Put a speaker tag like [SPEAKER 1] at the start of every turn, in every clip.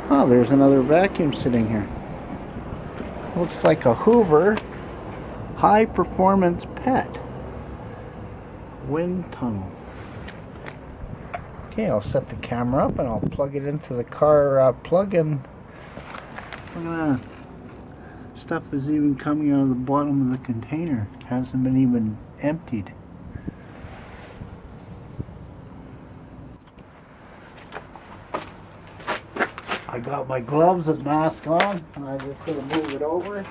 [SPEAKER 1] Oh, there's another vacuum sitting here. Looks like a Hoover high performance pet. Wind tunnel. Okay, I'll set the camera up and I'll plug it into the car plug-in. Look at that. Stuff is even coming out of the bottom of the container. Hasn't been even emptied. I got my gloves and mask on, and I'm just going to move it over.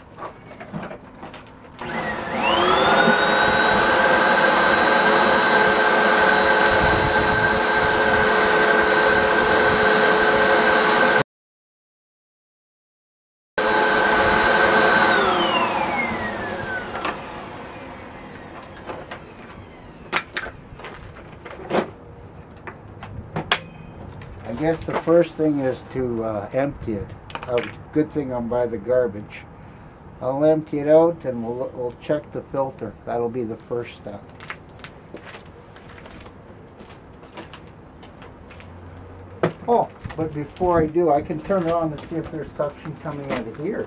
[SPEAKER 1] I guess the first thing is to empty it out. Good thing I'm by the garbage. I'll empty it out and we'll check the filter. That'll be the first step. Oh, but before I do, I can turn it on to see if there's suction coming out of here.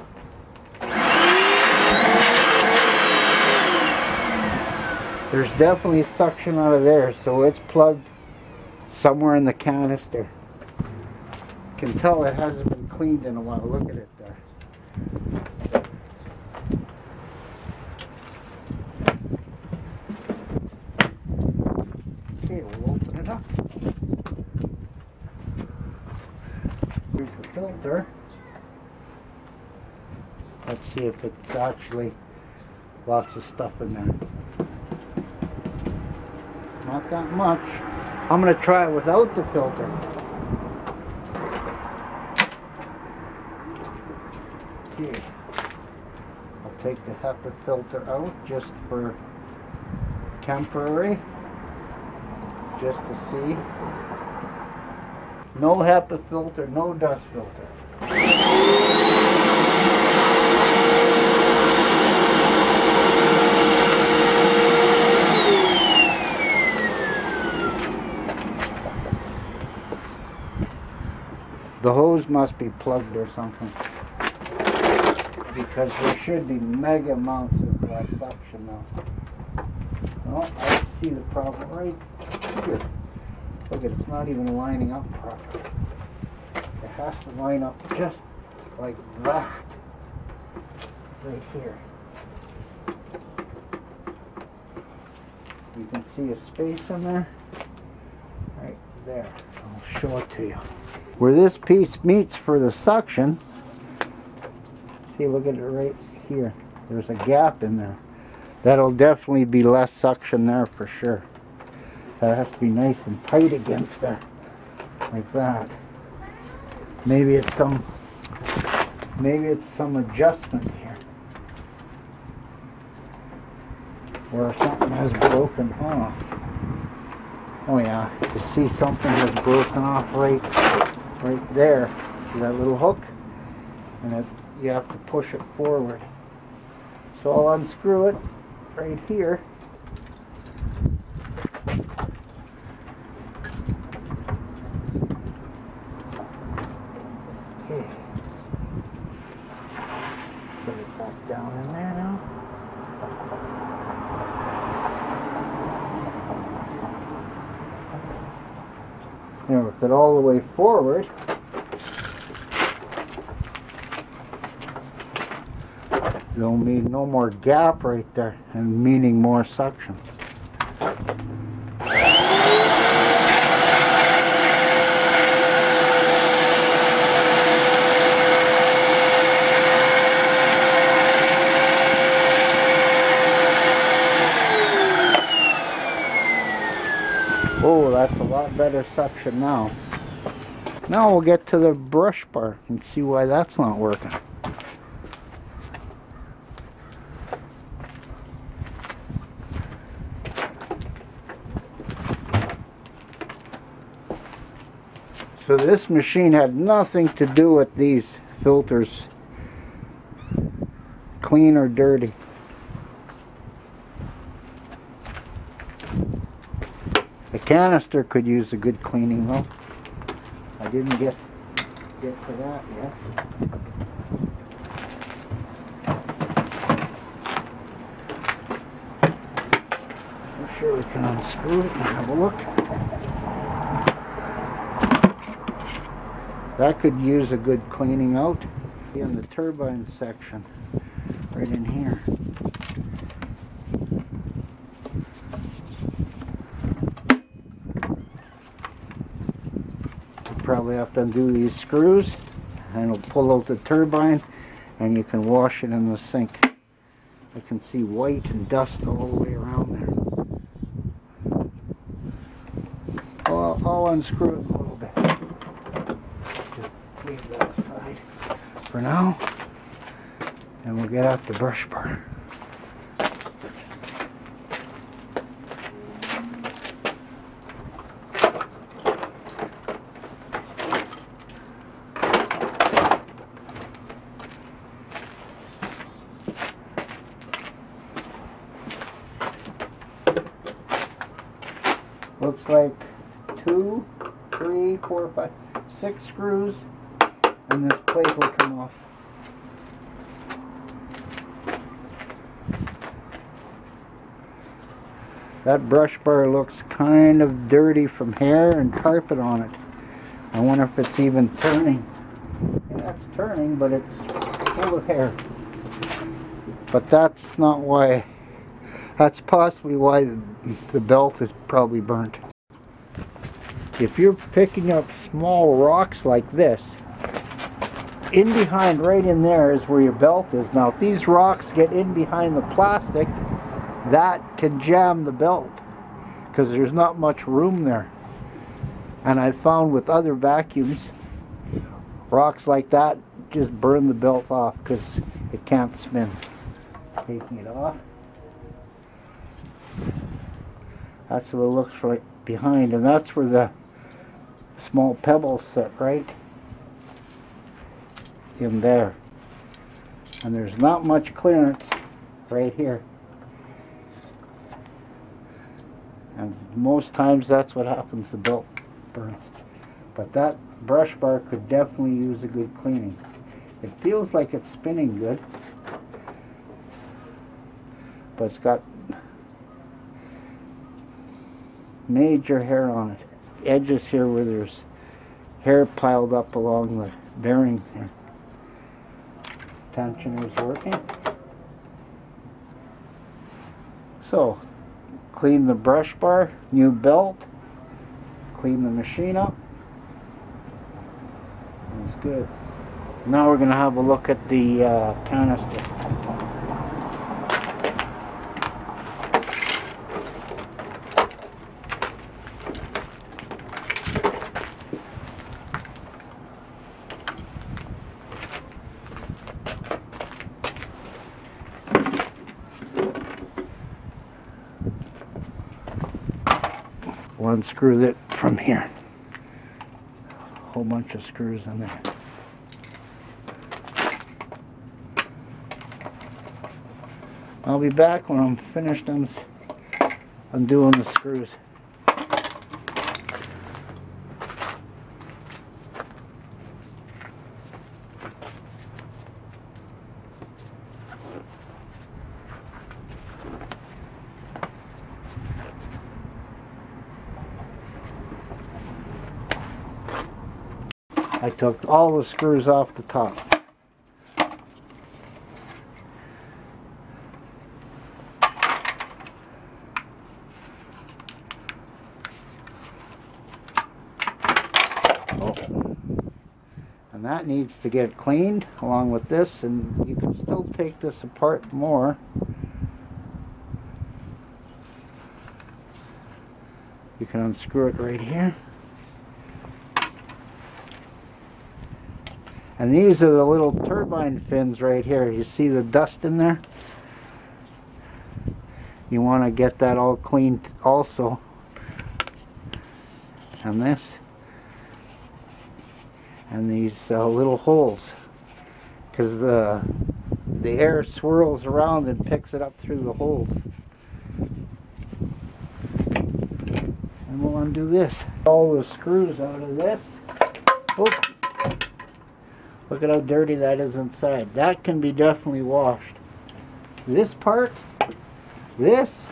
[SPEAKER 1] There's definitely suction out of there, so it's plugged somewhere in the canister. You can tell it hasn't been cleaned in a while. Look at it there. Okay, we'll open it up. Here's the filter. Let's see if it's actually lots of stuff in there. Not that much. I'm going to try it without the filter. Okay. I'll take the HEPA filter out just for temporary, just to see. No HEPA filter, no dust filter. The hose must be plugged or something, because there should be mega amounts of suction now. Well, I see the problem right here. Look at it, it's not even lining up properly. It has to line up just like that, right here. You can see a space in there, right there. I'll show it to you. Where this piece meets for the suction, see, look at it right here. There's a gap in there. That'll definitely be less suction there for sure. That has to be nice and tight against there, like that. Maybe it's some adjustment here, or something has broken off. Oh yeah, you see something has broken off right there. See that little hook? And you have to push it forward. So I'll unscrew it right here. Okay. Put it back down in there now. Now work it all the way forward. There'll be no more gap right there, and meaning more suction. Oh, that's a lot better suction now. Now we'll get to the brush bar and see why that's not working. So this machine had nothing to do with these filters, clean or dirty. The canister could use a good cleaning though. I didn't get get to that yet. I'm sure we can unscrew it and have a look. That could use a good cleaning out. In the turbine section, right in here. Probably have to undo these screws and it'll pull out the turbine and you can wash it in the sink. I can see white and dust all the way around there. I'll unscrew it a little bit. Just leave that aside for now and we'll get out the brush bar. Looks like 2, 3, 4, 5, 6 screws, and this plate will come off. That brush bar looks kind of dirty from hair and carpet on it. I wonder if it's even turning. Yeah, it's turning, but it's full of hair. But that's not why. That's possibly why the belt is probably burnt. If you're picking up small rocks like this, in behind, right in there is where your belt is. Now if these rocks get in behind the plastic, that can jam the belt because there's not much room there. And I found with other vacuums, rocks like that just burn the belt off because it can't spin. Taking it off. That's what it looks like behind, and that's where the small pebbles sit, right in there. And there's not much clearance right here. And most times that's what happens, the belt burns. But that brush bar could definitely use a good cleaning. It feels like it's spinning good, but it's got major hair on it. Edges here where there's hair piled up along the bearing here. Tensioner's working. So, clean the brush bar, new belt, clean the machine up. That's good. Now we're going to have a look at the canister. We'll unscrew it from here. A whole bunch of screws in there. I'll be back when I'm finished undoing the screws. I took all the screws off the top. And that needs to get cleaned along with this, and you can still take this apart more. You can unscrew it right here. And these are the little turbine fins right here. You see the dust in there? You want to get that all cleaned also. And this. And these little holes. Because the air swirls around and picks it up through the holes. And we'll undo this. All the screws out of this. Oops. Look at how dirty that is inside. That can be definitely washed. This part, this,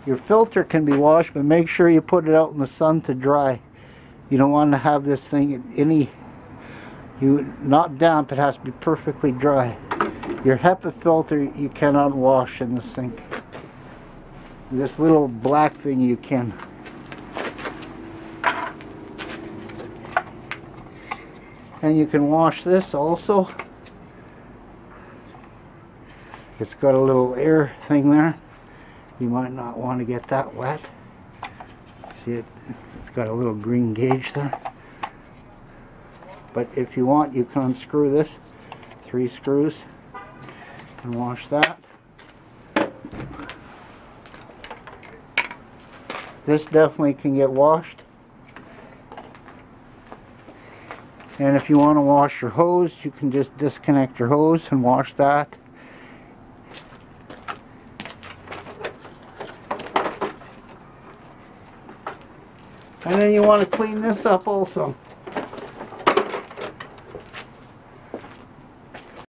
[SPEAKER 1] your filter can be washed, but make sure you put it out in the sun to dry. You don't want to have this thing not damp. It has to be perfectly dry. Your HEPA filter you cannot wash in the sink. This little black thing you can. And you can wash this also. It's got a little air thing there. You might not want to get that wet. See it? It's got a little green gauge there. But if you want, you can unscrew this. 3 screws. And wash that. This definitely can get washed. And if you want to wash your hose, you can just disconnect your hose and wash that. And then you want to clean this up also.